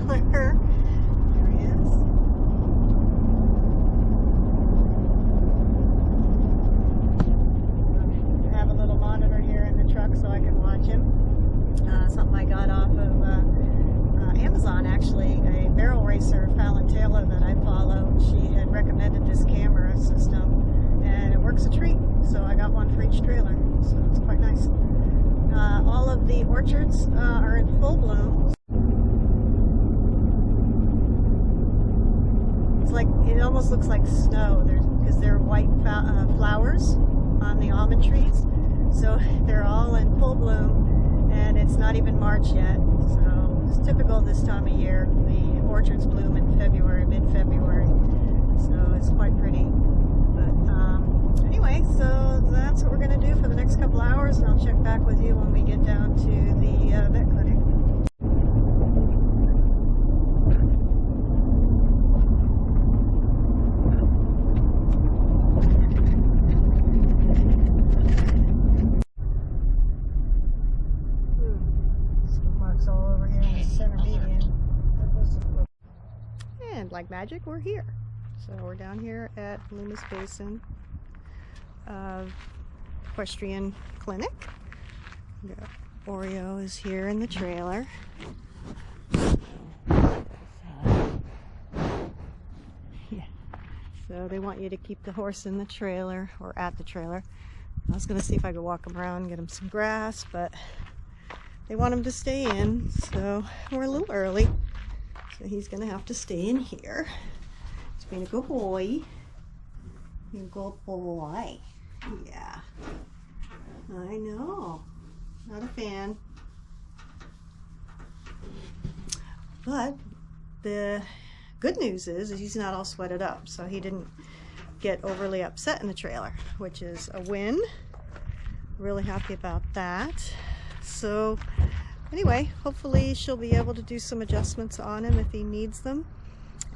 trailer. There he is. I have a little monitor here in the truck so I can watch him. Something I got off of Amazon, actually. A barrel racer, Fallon Taylor, that I follow. She had recommended this camera system, and it works a treat. So I got one for each trailer, so it's quite nice. All of the orchards are in full bloom. It's like, it almost looks like snow because there are white flowers on the almond trees. So they're all in full bloom, and it's not even March yet. So it's typical this time of year. The orchards bloom in February, mid-February. So it's quite pretty. But anyway, so that's what we're going to do for the next couple hours, and I'll check back with you when we get down to the vet clinic. All over here in the center median. And like magic, we're here. So we're down here at Loomis Basin Equestrian Clinic. Oreo is here in the trailer. Yeah. So they want you to keep the horse in the trailer, or at the trailer. I was going to see if I could walk him around and get him some grass, but they want him to stay in, so we're a little early. So he's going to have to stay in here. He's being a good boy. You're a good boy. Yeah. I know. Not a fan. But the good news is he's not all sweated up, so he didn't get overly upset in the trailer, which is a win. Really happy about that. So anyway, hopefully she'll be able to do some adjustments on him if he needs them,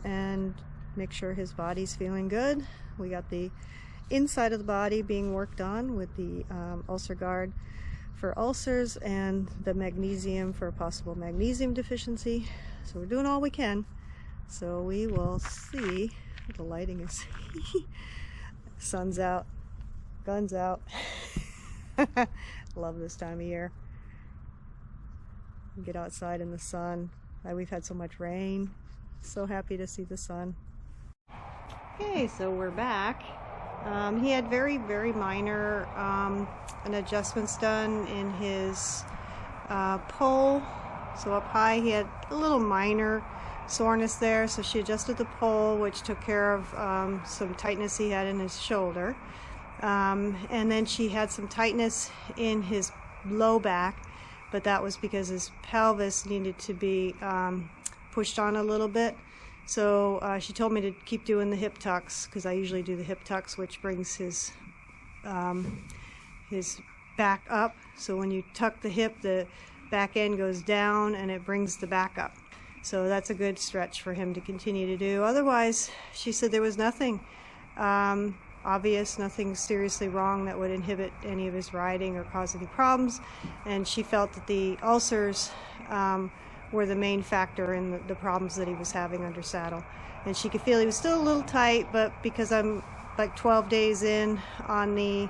and make sure his body's feeling good. We got the inside of the body being worked on with the ulcer guard for ulcers and the magnesium for a possible magnesium deficiency. So we're doing all we can. So we will see what the lighting is. Sun's out, guns out. Love this time of year. Get outside in the sun. We've had so much rain. So happy to see the sun. Okay, so we're back. He had very, very minor adjustments done in his pole. So up high he had a little minor soreness there, so she adjusted the pole, which took care of some tightness he had in his shoulder. And then she had some tightness in his low back, but that was because his pelvis needed to be pushed on a little bit. So she told me to keep doing the hip tucks, because I usually do the hip tucks, which brings his back up. So when you tuck the hip, the back end goes down and it brings the back up. So that's a good stretch for him to continue to do. Otherwise, she said there was nothing obvious, nothing seriously wrong that would inhibit any of his riding or cause any problems. And she felt that the ulcers were the main factor in the problems that he was having under saddle. And she could feel he was still a little tight, but because I'm like 12 days in on the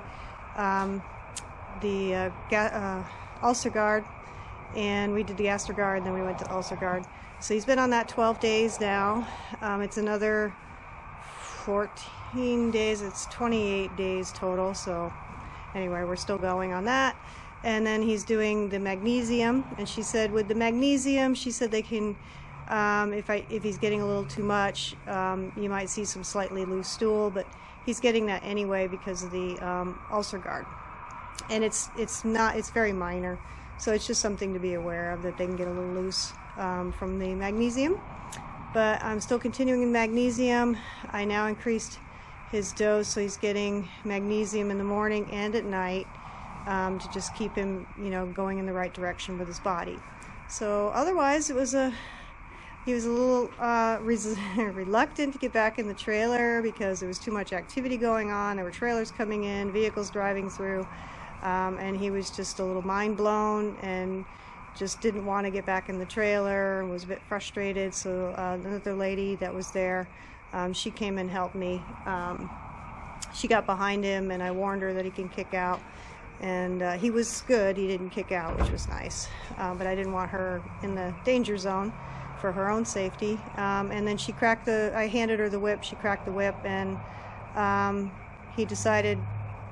ulcer guard, and we did the Gaster guard, and then we went to ulcer guard. So he's been on that 12 days now. It's another 14 days, it's 28 days total. So anyway, we're still going on that. And then he's doing the magnesium, and she said with the magnesium, she said they can, if he's getting a little too much, you might see some slightly loose stool, but he's getting that anyway because of the ulcer guard. And it's very minor, so it's just something to be aware of, that they can get a little loose from the magnesium. But I'm still continuing in magnesium. I now increased his dose, so he's getting magnesium in the morning and at night, to just keep him, going in the right direction with his body. So otherwise, he was a little reluctant to get back in the trailer because there was too much activity going on. There were trailers coming in, vehicles driving through, and he was just a little mind blown. And just didn't want to get back in the trailer and was a bit frustrated. So another lady that was there, she came and helped me. She got behind him, and I warned her that he can kick out. And he was good. He didn't kick out, which was nice. But I didn't want her in the danger zone for her own safety. And then I handed her the whip. She cracked the whip, and he decided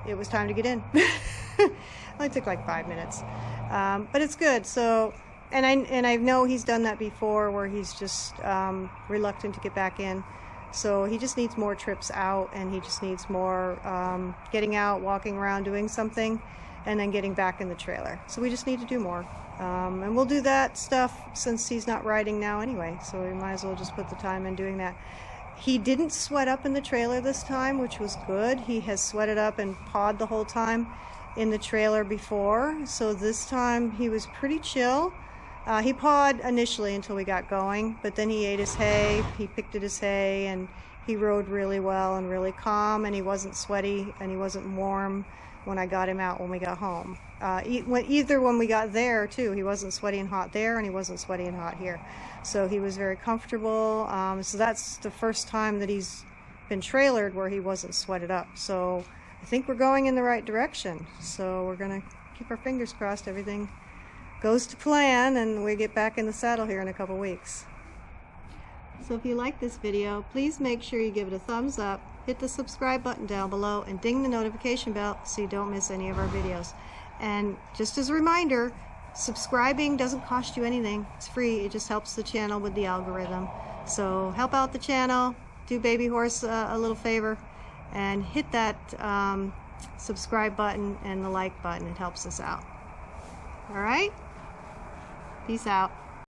it was time to get in. It only took like 5 minutes. But it's good. So, and I know he's done that before, where he's just reluctant to get back in. So he just needs more trips out, and he just needs more getting out, walking around, doing something, and then getting back in the trailer. So we just need to do more. And we'll do that stuff since he's not riding now anyway. So we might as well just put the time in doing that. He didn't sweat up in the trailer this time, which was good. He has sweated up and pawed the whole time in the trailer before. So this time he was pretty chill. He pawed initially until we got going, but then he ate his hay, he picked at his hay, and he rode really well and really calm, and he wasn't sweaty and he wasn't warm when I got him out when we got home. Either when we got there too, he wasn't sweaty and hot there, and he wasn't sweaty and hot here. So he was very comfortable. So that's the first time that he's been trailered where he wasn't sweated up. So I think we're going in the right direction. So we're gonna keep our fingers crossed everything goes to plan and we get back in the saddle here in a couple weeks. So if you like this video, please make sure you give it a thumbs up, hit the subscribe button down below, and ding the notification bell so you don't miss any of our videos. And just as a reminder, subscribing doesn't cost you anything. It's free. It just helps the channel with the algorithm. So help out the channel, do Baby Horse a little favor, and hit that subscribe button and the like button. It helps us out. All right? Peace out.